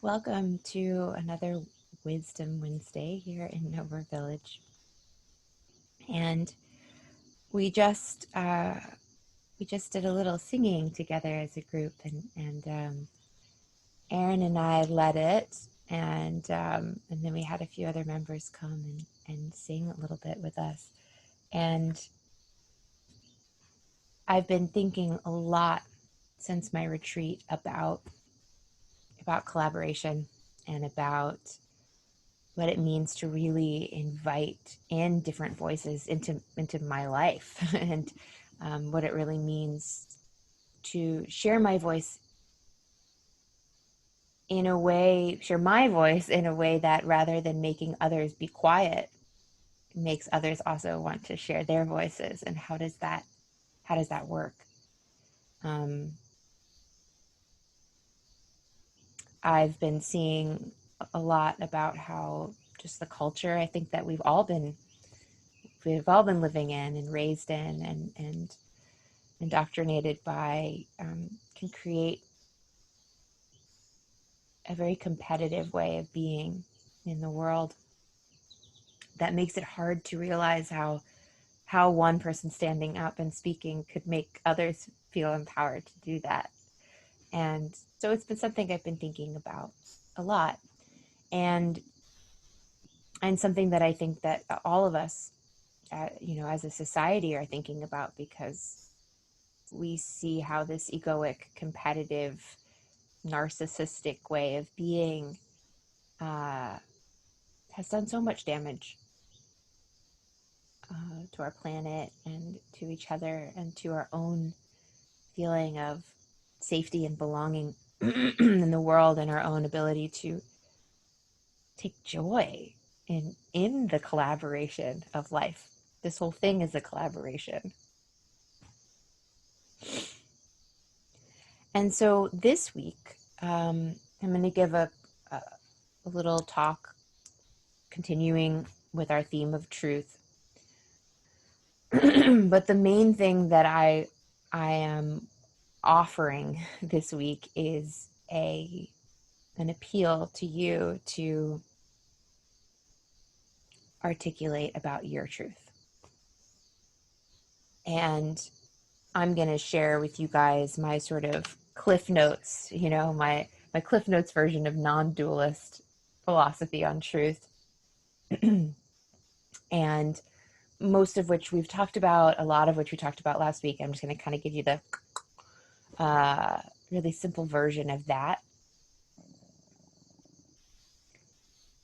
Welcome to another Wisdom Wednesday here in Nova Village. And we just did a little singing together as a group, and Aaron and I led it, and then we had a few other members come and sing a little bit with us. And I've been thinking a lot since my retreat about collaboration and about what it means to really invite in different voices into my life and what it really means to share my voice in a way, share my voice in a way that rather than making others be quiet, makes others also want to share their voices. And how does that work? I've been seeing a lot about how just the culture I think that we've all been living in and raised in and indoctrinated by can create a very competitive way of being in the world that makes it hard to realize how one person standing up and speaking could make others feel empowered to do that. And so it's been something I've been thinking about a lot, and something that I think that all of us as a society are thinking about, because we see how this egoic, competitive, narcissistic way of being has done so much damage to our planet and to each other and to our own feeling of safety and belonging in the world, and our own ability to take joy in the collaboration of life. This whole thing is a collaboration. And so this week, I'm going to give a little talk continuing with our theme of truth. But the main thing that I am offering this week is an appeal to you to articulate about your truth. And I'm going to share with you guys my sort of cliff notes, my cliff notes version of non-dualist philosophy on truth. And most of which we've talked about, a lot of which we talked about last week. I'm just going to kind of give you the really simple version of that.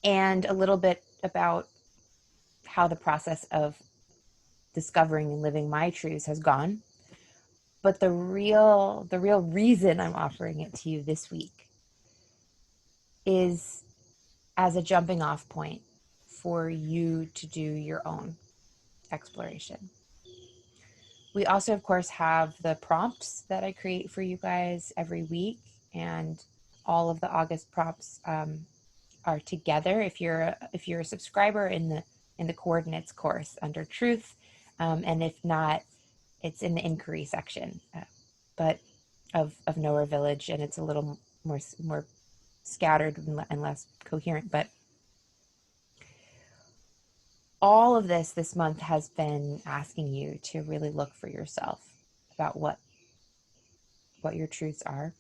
And a little bit about how the process of discovering and living my truths has gone. But the real reason I'm offering it to you this week is as a jumping off point for you to do your own exploration. We also, of course, have the prompts that I create for you guys every week, and all of the August prompts are together. If you're a subscriber in the coordinates course under truth, and if not, it's in the inquiry section, but of Nowhere Village, and it's a little more scattered and less coherent. But all of this month has been asking you to really look for yourself about what your truths are.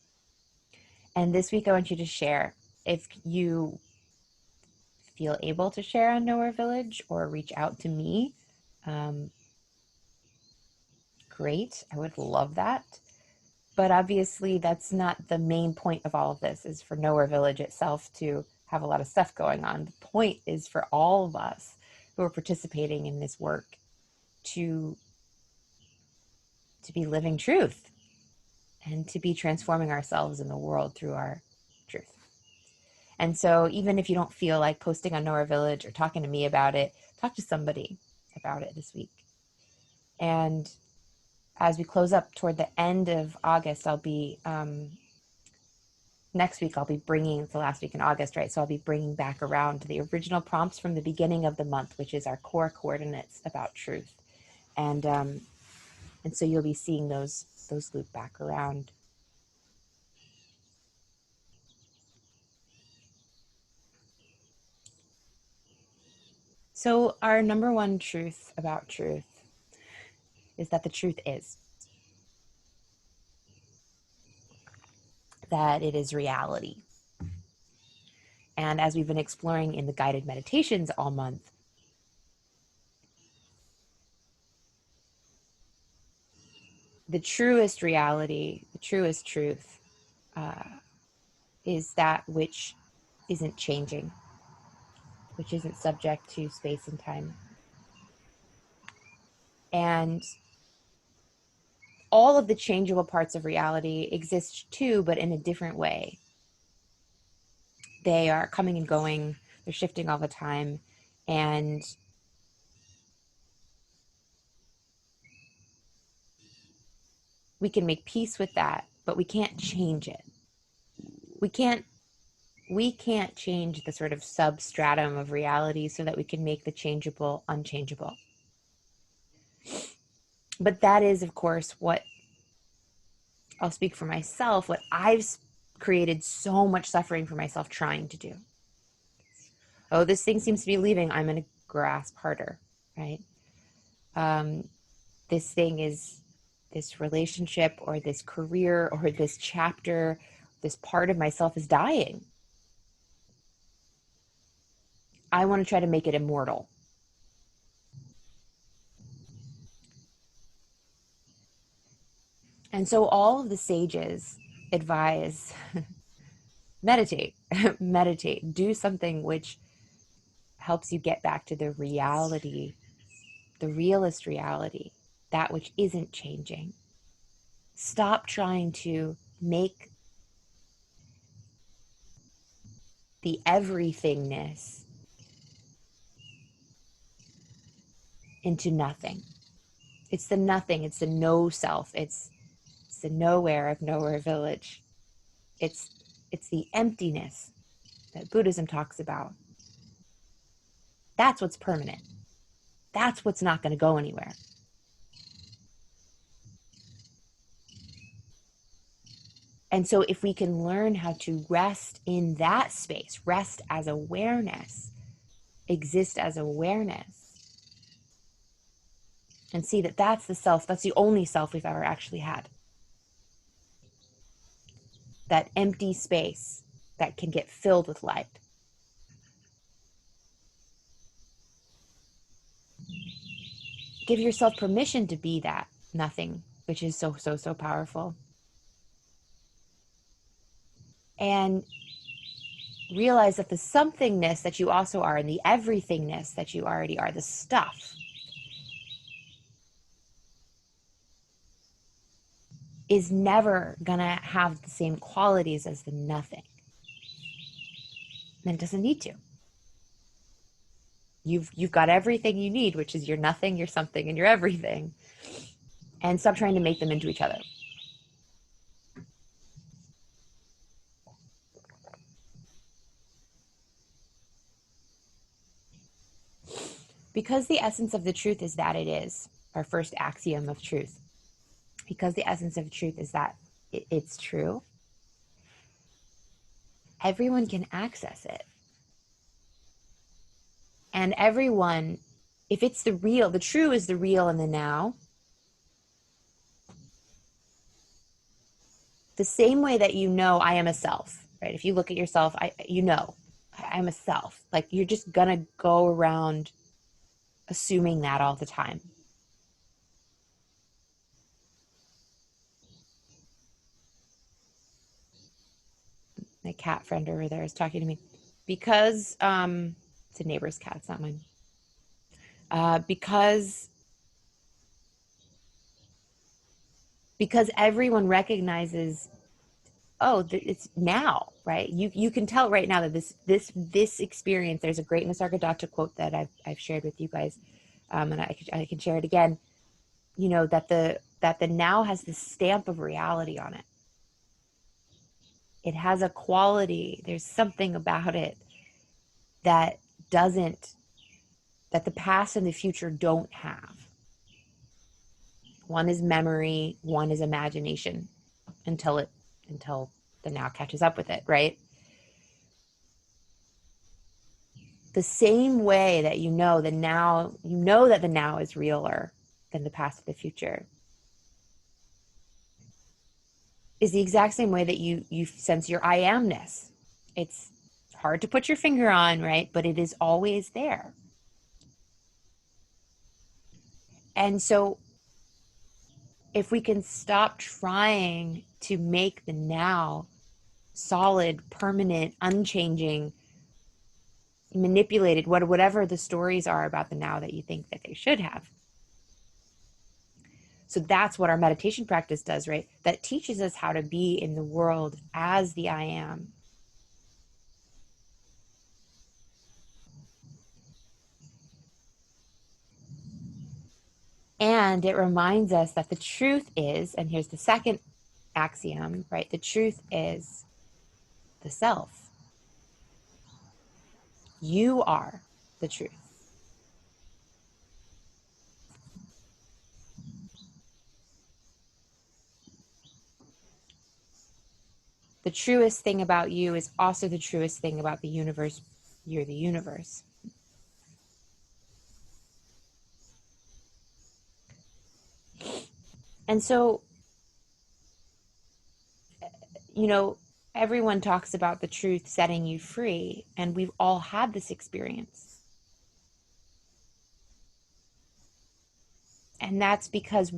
And this week I want you to share. If you feel able to share on Nowhere Village or reach out to me, great. I would love that. But obviously that's not the main point of all of this, is for Nowhere Village itself to have a lot of stuff going on. The point is for all of us who are participating in this work to be living truth and to be transforming ourselves in the world through our truth. And so even if you don't feel like posting on Nowhere Village or talking to me about it, talk to somebody about it this week. And as we close up toward the end of August, I'll be, next week I'll be bringing, it's the last week in August, right? So I'll be bringing back around the original prompts from the beginning of the month, which is our core coordinates about truth. And so you'll be seeing those loop back around. So our number one truth about truth is that the truth is that it is reality. And as we've been exploring in the guided meditations all month, the truest reality, the truest truth, is that which isn't changing, which isn't subject to space and time. And all of the changeable parts of reality exist too, but in a different way. They are coming and going, they're shifting all the time. And we can make peace with that, but we can't change it. We can't change the sort of substratum of reality so that we can make the changeable unchangeable. But that is, of course, what I'll speak for myself, what I've created so much suffering for myself trying to do. Oh, this thing seems to be leaving. I'm going to grasp harder, right? This thing is this relationship or this career or this chapter, this part of myself is dying. I want to try to make it immortal. And so all of the sages advise meditate, meditate, do something which helps you get back to the reality, the realist reality, that which isn't changing. Stop trying to make the everythingness into nothing. It's the nothing, it's the no self, it's the nowhere of Nowhere Village. It's the emptiness that Buddhism talks about. That's what's permanent. That's what's not going to go anywhere. And so if we can learn how to rest in that space, rest as awareness, exist as awareness, and see that that's the self, that's the only self we've ever actually had. That empty space that can get filled with light. Give yourself permission to be that nothing, which is so, so, so powerful. And realize that the somethingness that you also are and the everythingness that you already are, the stuff, is never gonna have the same qualities as the nothing. And it doesn't need to. You've got everything you need, which is your nothing, your something, and your everything. And stop trying to make them into each other. Because the essence of the truth is that it is, our first axiom of truth. Because the essence of truth is that it's true, everyone can access it. And everyone, if it's the real, the true is the real in the now. The same way that you know I am a self, right? If you look at yourself, I'm a self. Like you're just gonna go around assuming that all the time. My cat friend over there is talking to me because it's a neighbor's cat, it's not mine. Because everyone recognizes, oh, it's now, right? You can tell right now that this experience. There's a great Nisargadatta quote that I've shared with you guys, and I can share it again. You know that the now has the stamp of reality on it. It has a quality. There's something about it that the past and the future don't have. One is memory, one is imagination, until the now catches up with it, right? the same way that you know the now, you know that the now is realer than the past or the future, is the exact same way that you sense your I amness. It's hard to put your finger on, right? But it is always there. And so if we can stop trying to make the now solid, permanent, unchanging, manipulated, whatever the stories are about the now that you think that they should have. So that's what our meditation practice does, right? That teaches us how to be in the world as the I am. And it reminds us that the truth is, and here's the second axiom, right? The truth is the self. You are the truth. The truest thing about you is also the truest thing about the universe. You're the universe. And so, you know, everyone talks about the truth setting you free, and we've all had this experience. And that's because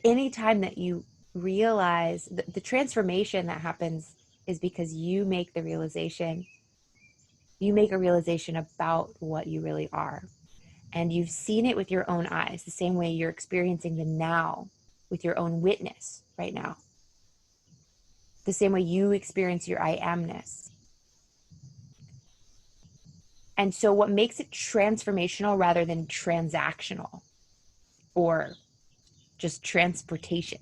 anytime that you realize the transformation that happens is because you make a realization about what you really are. And you've seen it with your own eyes, the same way you're experiencing the now with your own witness right now. The same way you experience your I amness. And so what makes it transformational rather than transactional or just transportation?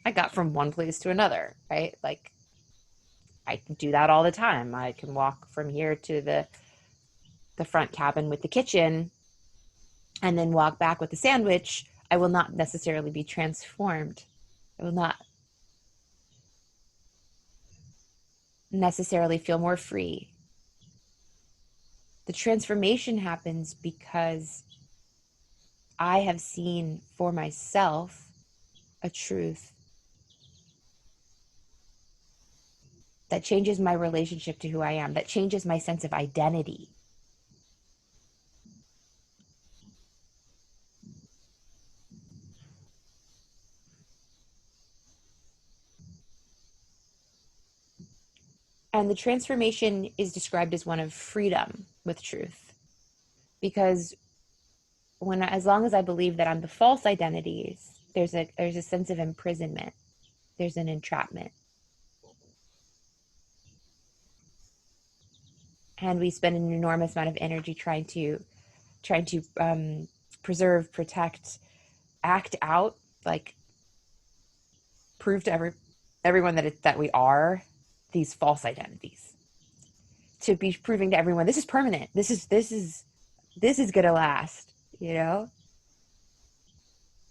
I got from one place to another, right? Like I can do that all the time. I can walk from here to the front cabin with the kitchen and then walk back with the sandwich. I will not necessarily be transformed. I will not necessarily feel more free. The transformation happens because I have seen for myself a truth that changes my relationship to who I am, that changes my sense of identity. And the transformation is described as one of freedom with truth. Because as long as I believe that I'm the false identities, there's a sense of imprisonment. There's an entrapment. And we spend an enormous amount of energy trying to preserve, protect, act out, like prove to everyone that we are these false identities. To be proving to everyone this is permanent. This is gonna last, you know?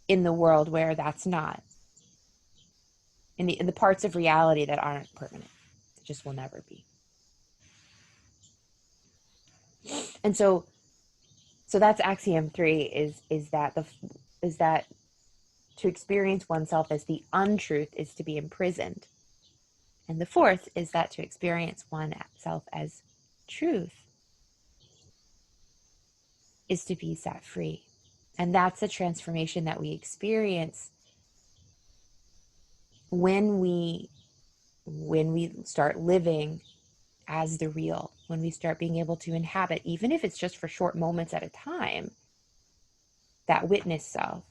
In the world where that's not. In the parts of reality that aren't permanent. It just will never be. And so that's axiom 3 is that to experience oneself as the untruth is to be imprisoned. And the fourth is that to experience oneself as truth is to be set free. And that's the transformation that we experience when we start living as the real, when we start being able to inhabit, even if it's just for short moments at a time, that witness self,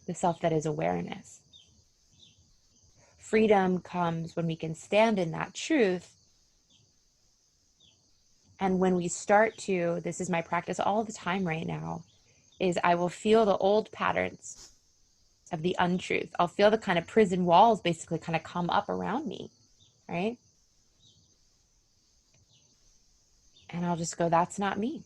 the self that is awareness. Freedom comes when we can stand in that truth. And when we start to, this is my practice all the time right now, is I will feel the old patterns of the untruth. I'll feel the kind of prison walls basically kind of come up around me, right? And I'll just go, that's not me.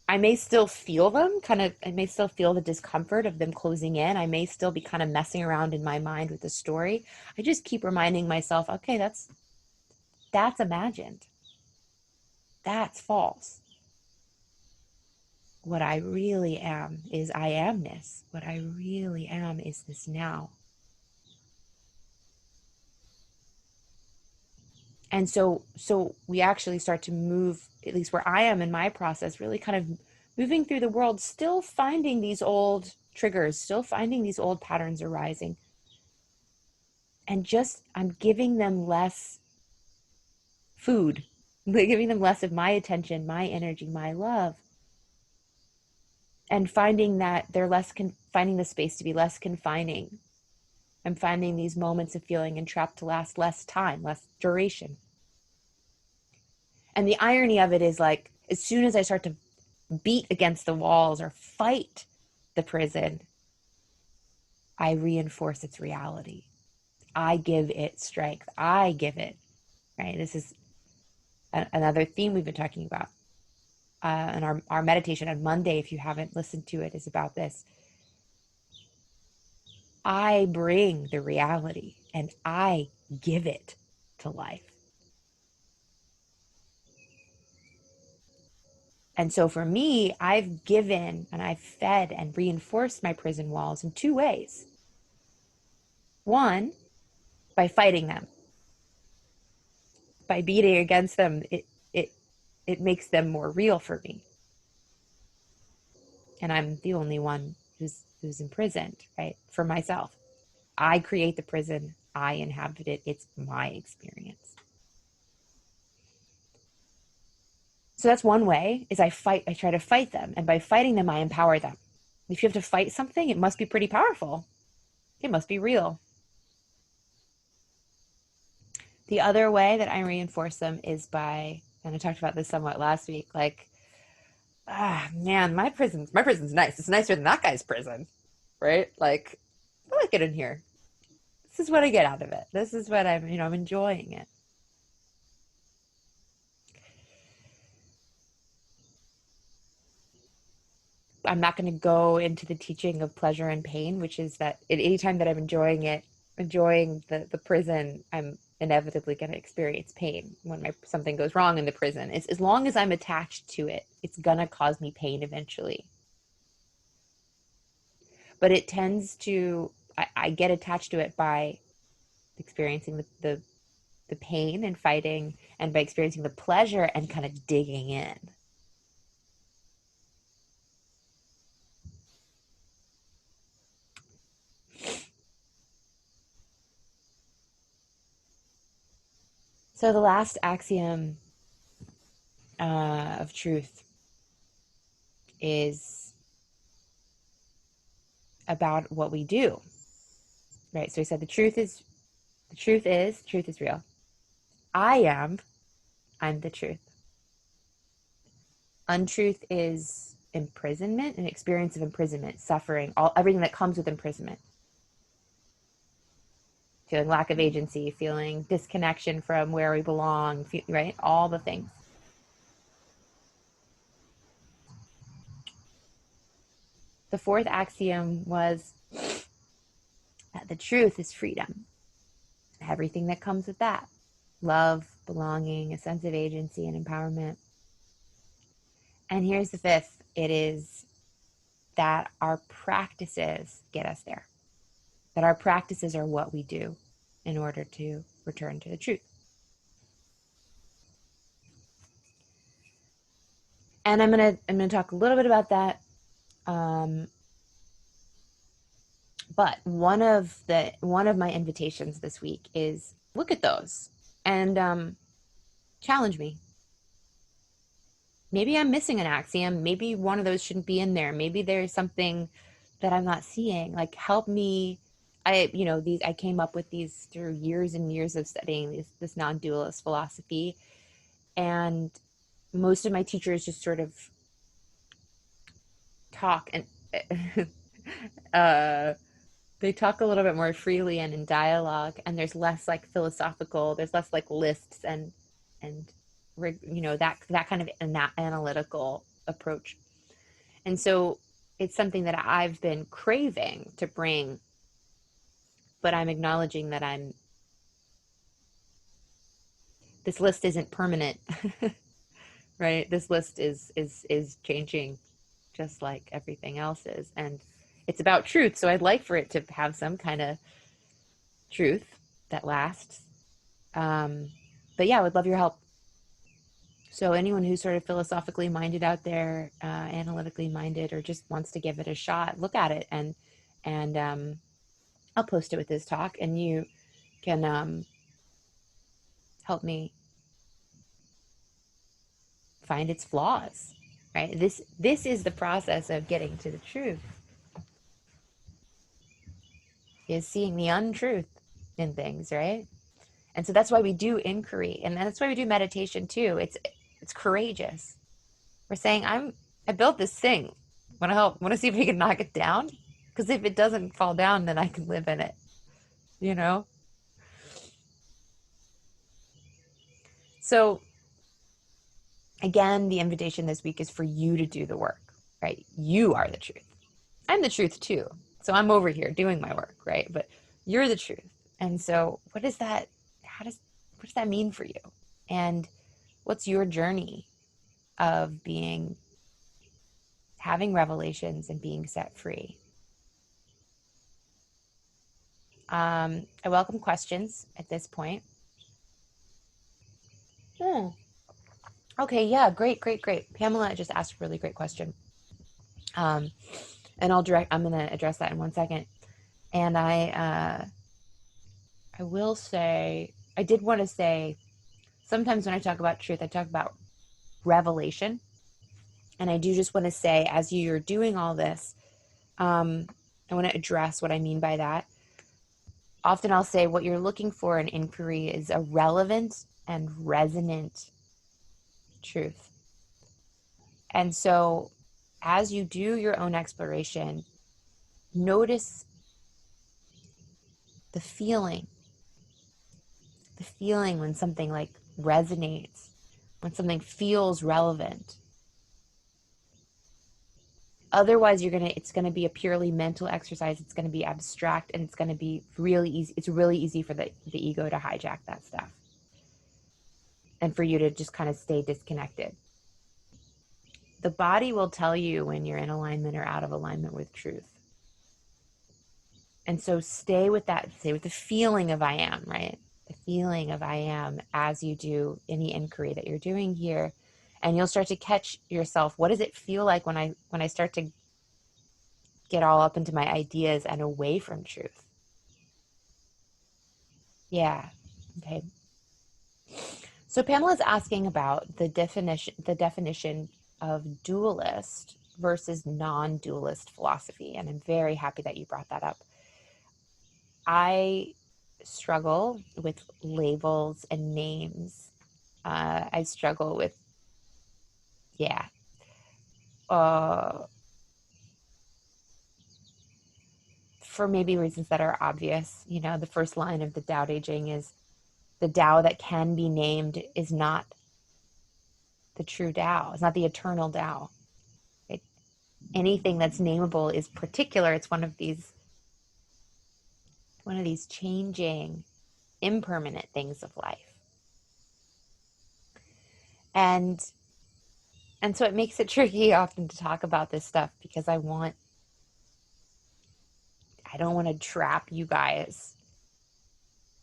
I may still feel them, I may still feel the discomfort of them closing in. I may still be kind of messing around in my mind with the story. I just keep reminding myself, okay, that's That's imagined. That's false. What I really am is I amness. What I really am is this now. And so we actually start to move, at least where I am in my process, really kind of moving through the world, still finding these old triggers, still finding these old patterns arising. And just, I'm giving them less food, giving them less of my attention, my energy, my love, and finding that they're finding the space to be less confining. I'm finding these moments of feeling entrapped to last less time, less duration. And the irony of it is, like, as soon as I start to beat against the walls or fight the prison, I reinforce its reality. I give it strength. I give it, right? This is another theme we've been talking about. And our meditation on Monday, if you haven't listened to it, is about this. I bring the reality and I give it to life. And so for me, I've given and I've fed and reinforced my prison walls in two ways. One, by fighting them, by beating against them, it makes them more real for me. And I'm the only one who's imprisoned, right? For myself. I create the prison, I inhabit it, it's my experience. So that's one way, is I try to fight them. And by fighting them, I empower them. If you have to fight something, it must be pretty powerful. It must be real. The other way that I reinforce them is by, and I talked about this somewhat last week, like, man, my prison's nice. It's nicer than that guy's prison, right? Like, I like it in here. This is what I get out of it. This is what I'm enjoying it. I'm not going to go into the teaching of pleasure and pain, which is that at any time that I'm enjoying the prison, I'm inevitably going to experience pain when something goes wrong in the prison. It's, as long as I'm attached to it, it's going to cause me pain eventually. But it tends to, I get attached to it by experiencing the pain and fighting, and by experiencing the pleasure and kind of digging in. So the last axiom of truth is about what we do, right? So we said the truth is real. I'm the truth. Untruth is imprisonment, an experience of imprisonment, suffering, everything that comes with imprisonment. Feeling lack of agency, feeling disconnection from where we belong, right? All the things. The fourth axiom was that the truth is freedom. Everything that comes with that. Love, belonging, a sense of agency and empowerment. And here's the fifth. It is that our practices get us there. That our practices are what we do in order to return to the truth. And I'm gonna talk a little bit about that. But one of my invitations this week is look at those and challenge me. Maybe I'm missing an axiom. Maybe one of those shouldn't be in there. Maybe there's something that I'm not seeing. Like, help me. I came up with these through years and years of studying this non-dualist philosophy. And most of my teachers just sort of talk and they talk a little bit more freely and in dialogue, and there's less like philosophical, there's less like lists and that kind of analytical approach. And so it's something that I've been craving to bring, but I'm acknowledging that this list isn't permanent, right? This list is changing just like everything else is. And it's about truth. So I'd like for it to have some kind of truth that lasts. But yeah, I would love your help. So anyone who's sort of philosophically minded out there, analytically minded, or just wants to give it a shot, look at it, and I'll post it with this talk, and you can help me find its flaws. Right? This is the process of getting to the truth. Is seeing the untruth in things, right? And so that's why we do inquiry, and that's why we do meditation too. It's courageous. We're saying, I built this thing. Want to help? Want to see if we can knock it down? Because if it doesn't fall down, then I can live in it. You know. So again, the invitation this week is for you to do the work. Right? You are the truth. I'm the truth too. So I'm over here doing my work, right? But you're the truth. And so what is that? What does that mean for you? And what's your journey of having revelations and being set free? I welcome questions at this point. Okay, yeah, great. Pamela just asked a really great question. And I'm going to address that in 1 second. And I will say, I did want to say, sometimes when I talk about truth, I talk about revelation. And I do just want to say, as you're doing all this, I want to address what I mean by that. Often I'll say what you're looking for in inquiry is a relevant and resonant truth. And so as you do your own exploration, notice the feeling when something like resonates, when something feels relevant. Otherwise, it's going to be a purely mental exercise. It's going to be abstract, and it's going to be really easy. It's really easy for the ego to hijack that stuff and for you to just kind of stay disconnected. The body will tell you when you're in alignment or out of alignment with truth. And so stay with the feeling of I am, right? The feeling of I am as you do any inquiry that you're doing here. And you'll start to catch yourself. What does it feel like when I start to get all up into my ideas and away from truth? Yeah. Okay. So Pamela's asking about the definition of dualist versus non-dualist philosophy. And I'm very happy that you brought that up. I struggle with labels and names. I struggle with, yeah. For maybe reasons that are obvious. The first line of the Tao Te Ching is, the Tao that can be named is not the true Tao. It's not the eternal Tao. Anything that's nameable is particular. It's one of these changing, impermanent things of life. And so it makes it tricky often to talk about this stuff, because I don't want to trap you guys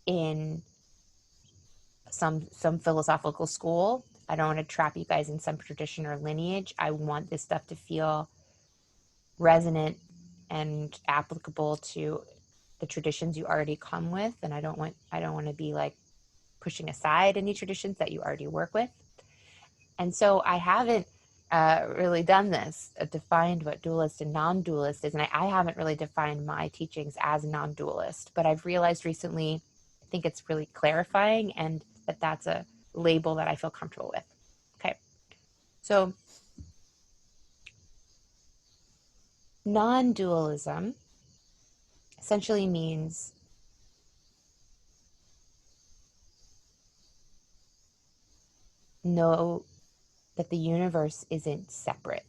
in some philosophical school. I don't want to trap you guys in some tradition or lineage. I want this stuff to feel resonant and applicable to the traditions you already come with. And I don't want to be like pushing aside any traditions that you already work with. And so I haven't really done this, defined what dualist and non-dualist is. And I haven't really defined my teachings as non-dualist, but I've realized recently, I think it's really clarifying, and that's a label that I feel comfortable with. Okay. So non-dualism essentially means know that the universe isn't separate.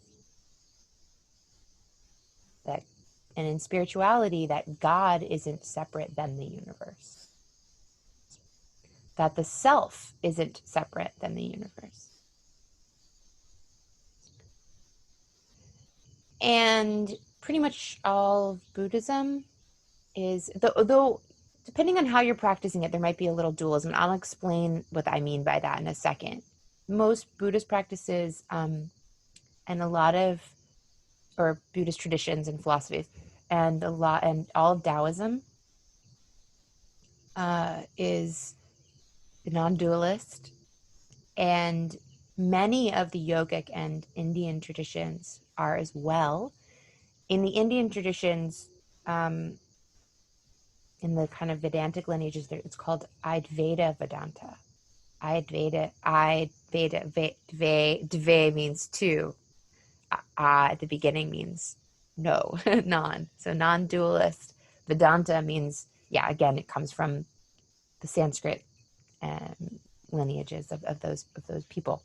And in spirituality, that God isn't separate than the universe. that the self isn't separate than the universe. And pretty much all of Buddhism is, though depending on how you're practicing it, there might be a little dualism. I'll explain what I mean by that in a second. Most Buddhist practices, and a lot of, or Buddhist traditions and philosophies, and all of Taoism is non-dualist, and many of the yogic and Indian traditions are as well. In the Indian traditions, in the kind of Vedantic lineages, it's called Advaita Vedanta. Dve means two. At the beginning means no, non. So non-dualist. Vedanta means, yeah, again, it comes from the Sanskrit lineages of those people.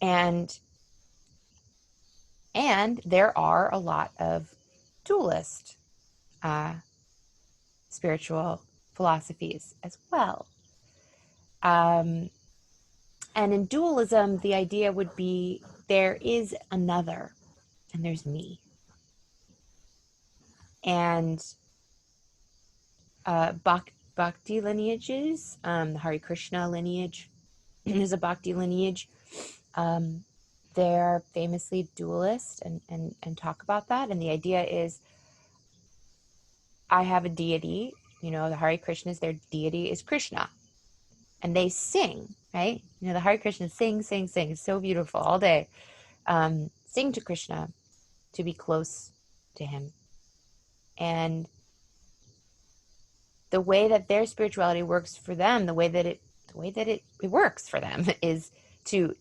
And there are a lot of dualist spiritual philosophies as well. And in dualism, the idea would be there is another, and there's me. And Bhakti lineages, the Hare Krishna lineage is a Bhakti lineage. They're famously dualist and talk about that. And the idea is, I have a deity, the Hare Krishnas, their deity is Krishna. And they sing, right? The Hare Krishnas sing, sing, sing. It's so beautiful all day. Sing to Krishna to be close to him. And the way that their spirituality works for them, the way that it works for them is to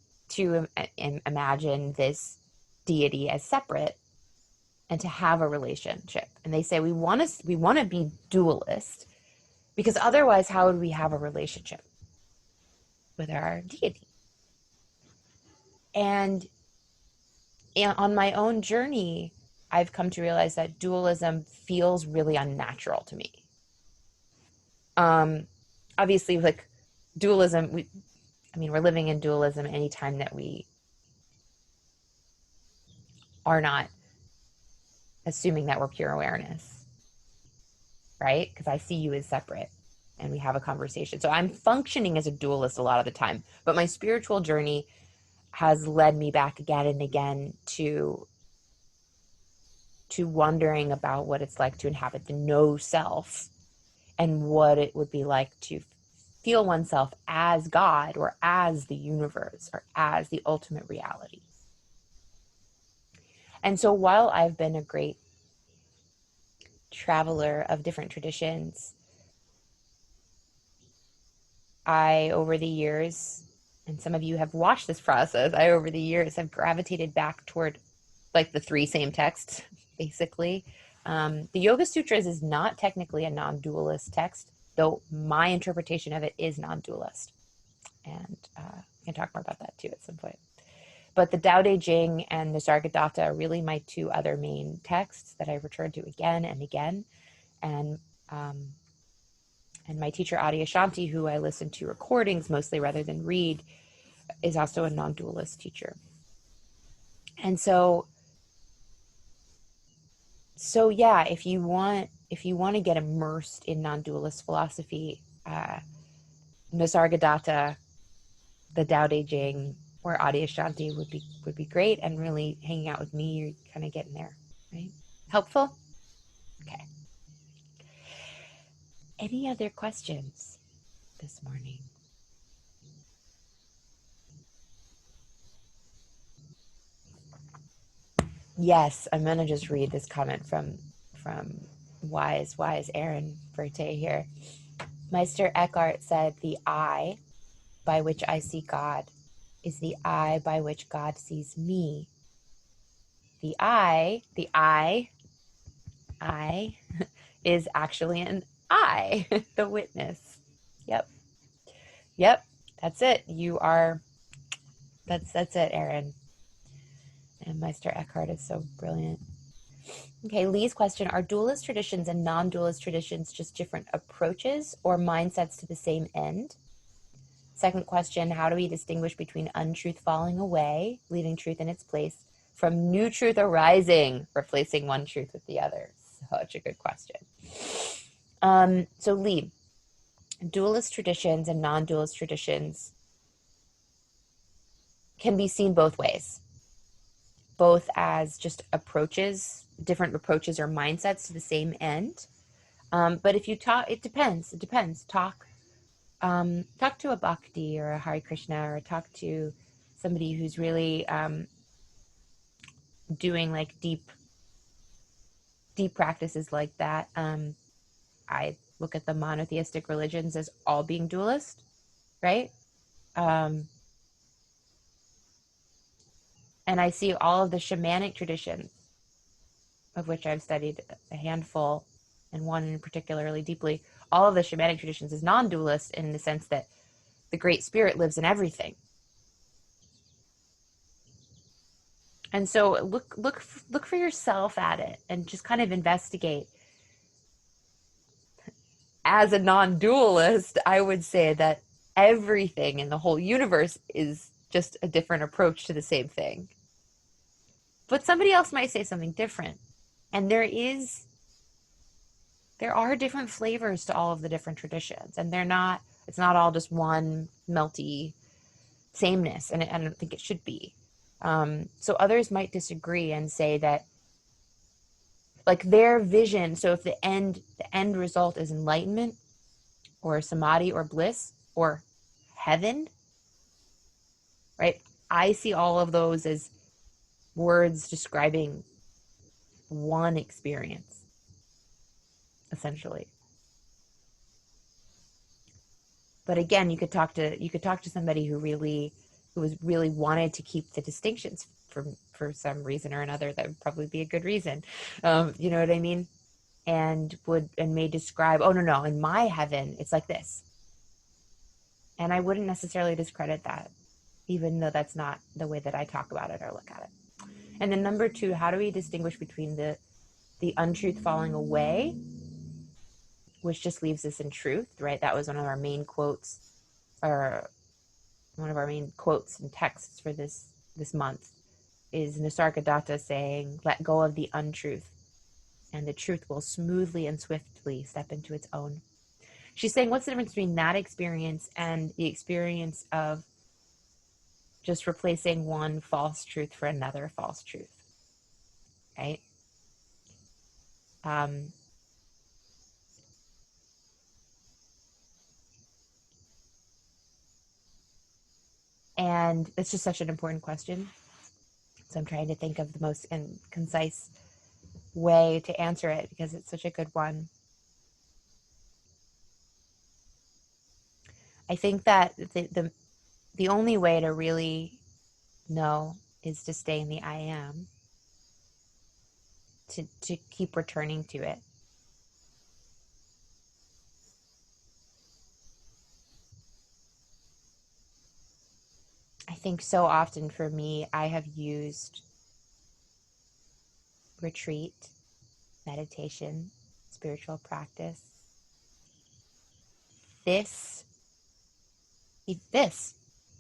imagine this deity as separate and to have a relationship. And they say we want to be dualist, because otherwise how would we have a relationship with our deity? And on my own journey, I've come to realize that dualism feels really unnatural to me. Obviously, like dualism, we're living in dualism anytime that we are not assuming that we're pure awareness, right? Because I see you as separate and we have a conversation. So I'm functioning as a dualist a lot of the time, but my spiritual journey has led me back again and again to wondering about what it's like to inhabit the no self, and what it would be like to feel oneself as God, or as the universe, or as the ultimate reality. And so while I've been a great traveler of different traditions, I, over the years, and some of you have watched this process, I, over the years, have gravitated back toward like the three same texts, basically. The Yoga Sutras is not technically a non-dualist text, though my interpretation of it is non-dualist. And we can talk more about that too at some point. But the Tao Te Ching and the Nisargadatta are really my two other main texts that I return to again and again. And my teacher, Adyashanti, who I listen to recordings mostly rather than read, is also a non-dualist teacher. And so yeah, if you want to get immersed in non-dualist philosophy, Nisargadatta, the Tao Te Ching, or Adyashanti would be great, and really hanging out with me, you're kind of getting there, right? Helpful? Okay. Any other questions this morning? Yes, I'm gonna just read this comment from wise Aaron Verte here. Meister Eckhart said, "The eye by which I see God is the eye by which God sees me. The eye is actually an I, the witness." Yep, that's it. That's it, Aaron. And Meister Eckhart is so brilliant. Okay, Lee's question, are dualist traditions and non-dualist traditions just different approaches or mindsets to the same end? Second question, how do we distinguish between untruth falling away, leaving truth in its place, from new truth arising, replacing one truth with the other? Such a good question. So Lee, dualist traditions and non-dualist traditions can be seen both ways, both as just approaches, different approaches or mindsets to the same end. But if you talk, it depends. It depends. Talk to a bhakti or a Hare Krishna, or talk to somebody who's really doing like deep practices like that. I look at the monotheistic religions as all being dualist, right? And I see all of the shamanic traditions, of which I've studied a handful, and one in particularly deeply. All of the shamanic traditions is non-dualist in the sense that the Great Spirit lives in everything. And so look for yourself at it and just kind of investigate. As a non-dualist, I would say that everything in the whole universe is just a different approach to the same thing. But somebody else might say something different. And there are different flavors to all of the different traditions, and it's not all just one melty sameness, and I don't think it should be. So others might disagree and say that, like, their vision, so if the end result is enlightenment or samadhi or bliss or heaven, right? I see all of those as words describing one experience, essentially. But again, you could talk to somebody who was really wanted to keep the distinctions for some reason or another. That would probably be a good reason. You know what I mean? And may describe, oh no, in my heaven it's like this. And I wouldn't necessarily discredit that, even though that's not the way that I talk about it or look at it. And then number 2, how do we distinguish between the untruth falling away, which just leaves us in truth, right? That was one of our main quotes, or one of our main quotes and texts for this month, is Nisargadatta saying, let go of the untruth, and the truth will smoothly and swiftly step into its own. She's saying, what's the difference between that experience and the experience of just replacing one false truth for another false truth, right? And it's just such an important question. So I'm trying to think of the most concise way to answer it, because it's such a good one. I think that the only way to really know is to stay in the I am, to keep returning to it. I think so often for me, I have used retreat, meditation, spiritual practice, this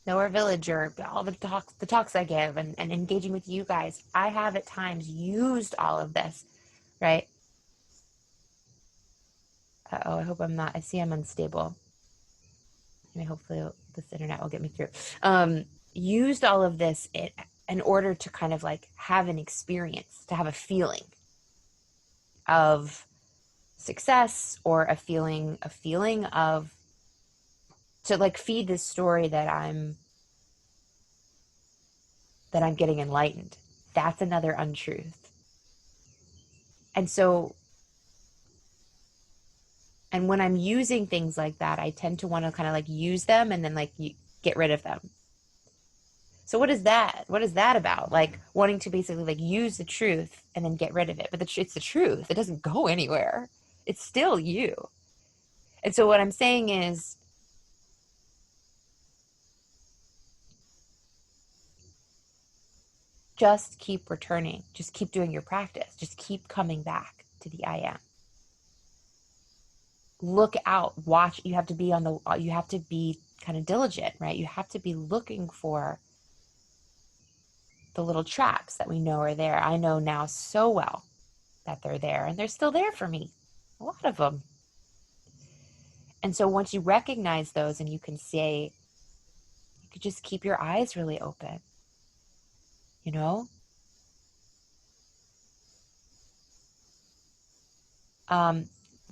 Nowhere Village, or all the talks I give, and engaging with you guys. I have at times used all of this, right? I hope I'm not, I see I'm unstable. Hopefully this internet will get me through. Used all of this in order to kind of like have an experience, to have a feeling of success, or a feeling of, to like feed this story that I'm getting enlightened. That's another untruth. And so, and when I'm using things like that, I tend to want to kind of like use them and then like get rid of them. So what is that? What is that about? Like wanting to basically like use the truth and then get rid of it. But it's the truth. It doesn't go anywhere. It's still you. And so what I'm saying is, just keep returning. Just keep doing your practice. Just keep coming back to the I am. Look out, watch. You have to be kind of diligent, right? You have to be looking for the little traps that we know are there. I know now so well that they're there, and they're still there for me. A lot of them. And so once you recognize those and you can say, you could just keep your eyes really open, you know?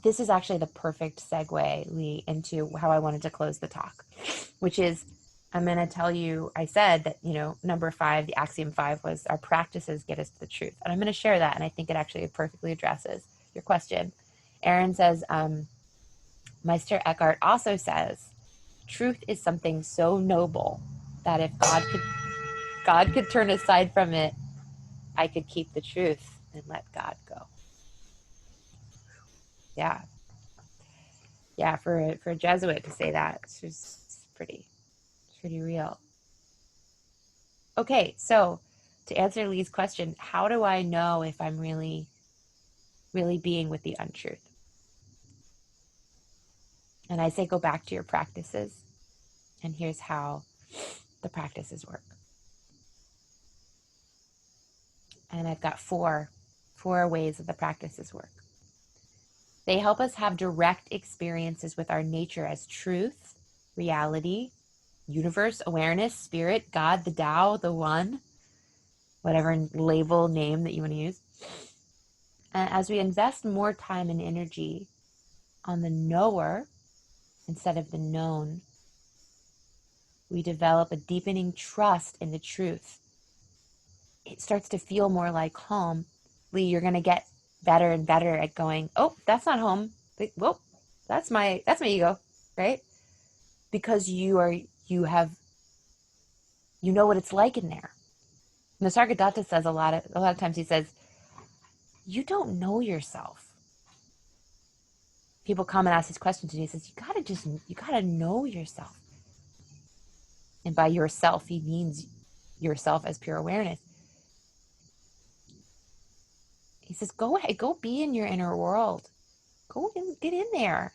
This is actually the perfect segue, Lee, into how I wanted to close the talk, which is I'm going to tell you, I said that, number 5, the axiom 5 was our practices get us to the truth. And I'm going to share that. And I think it actually perfectly addresses your question. Aaron says, Meister Eckhart also says, truth is something so noble that if God could turn aside from it, I could keep the truth and let God go. Yeah. Yeah, for a Jesuit to say that, it's pretty real. Okay, so to answer Lee's question, how do I know if I'm really being with the untruth? And I say go back to your practices, and here's how the practices work. And I've got four ways that the practices work. They help us have direct experiences with our nature as truth, reality, universe, awareness, spirit, God, the Tao, the One, whatever label, name that you want to use. And as we invest more time and energy on the knower instead of the known, we develop a deepening trust in the truth. It starts to feel more like home. Lee, you're going to get better and better at going, oh, that's not home. Whoa, that's my ego, right? Because you know what it's like in there. And the Sargadatta says a lot of times, he says, you don't know yourself. People come and ask these questions, and he says, you gotta know yourself. And by yourself, he means yourself as pure awareness. He says, go ahead, go be in your inner world. Go and get in there,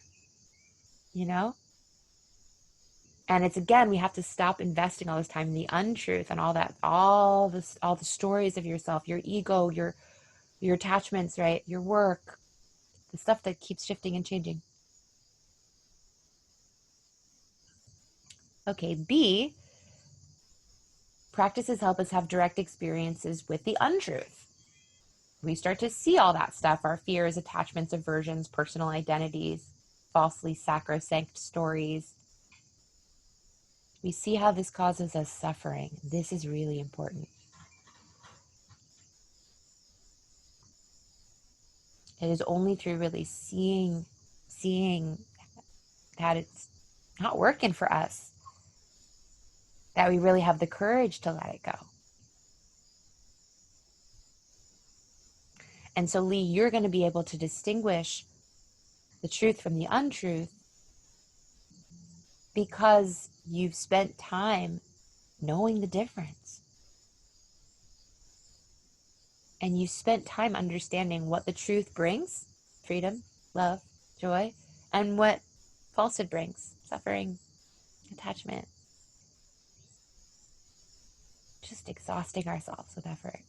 And it's, again, we have to stop investing all this time in the untruth and all the stories of yourself, your ego, your attachments, right? Your work, the stuff that keeps shifting and changing. Okay, B, practices help us have direct experiences with the untruth. We start to see all that stuff, our fears, attachments, aversions, personal identities, falsely sacrosanct stories. We see how this causes us suffering. This is really important. It is only through really seeing that it's not working for us that we really have the courage to let it go. And so, Lee, you're going to be able to distinguish the truth from the untruth because you've spent time knowing the difference. And you've spent time understanding what the truth brings, freedom, love, joy, and what falsehood brings, suffering, attachment. Just exhausting ourselves with effort.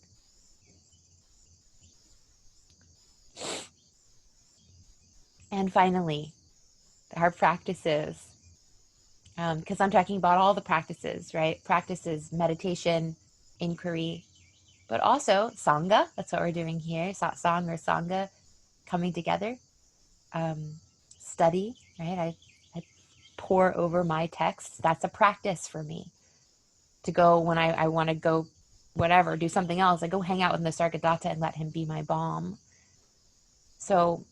And finally, our practices, because I'm talking about all the practices, right? Practices, meditation, inquiry, but also Sangha. That's what we're doing here, satsang or Sangha, coming together. Study, right? I pour over my texts. That's a practice for me. To go when I want to go, whatever, do something else, I go hang out with the Sargadatta and let him be my balm. So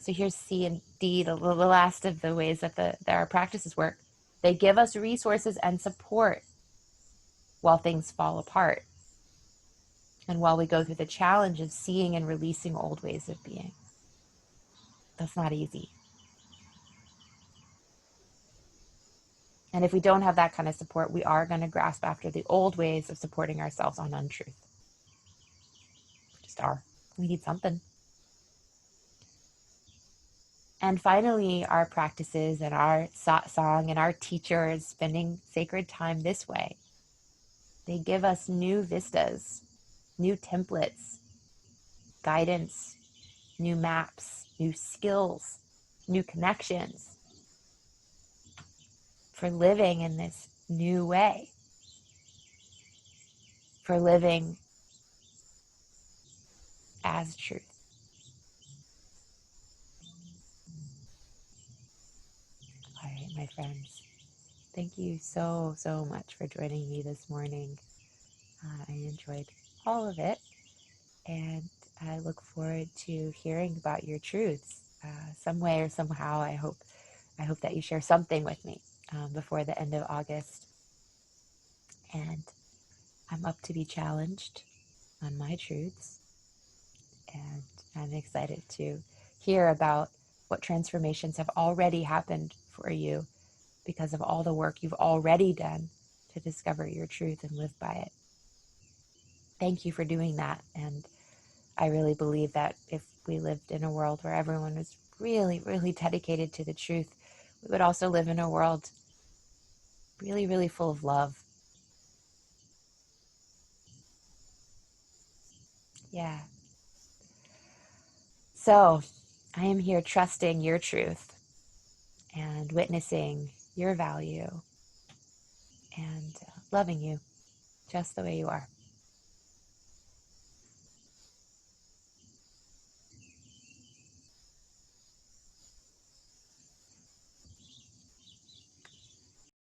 here's C and D, the last of the ways that our practices work. They give us resources and support while things fall apart. And while we go through the challenge of seeing and releasing old ways of being. That's not easy. And if we don't have that kind of support, we are going to grasp after the old ways of supporting ourselves on untruth. Just are. We need something. And finally, our practices and our satsang and our teachers spending sacred time this way, they give us new vistas, new templates, guidance, new maps, new skills, new connections for living in this new way, for living as truth. All right, my friends, thank you so, so much for joining me this morning. I enjoyed all of it, and I look forward to hearing about your truths some way or somehow. I hope that you share something with me before the end of August. And I'm up to be challenged on my truths, and I'm excited to hear about what transformations have already happened for you because of all the work you've already done to discover your truth and live by it. Thank you for doing that. And I really believe that if we lived in a world where everyone was really, really dedicated to the truth, we would also live in a world really, really full of love. Yeah. So I am here trusting your truth and witnessing your value and loving you just the way you are.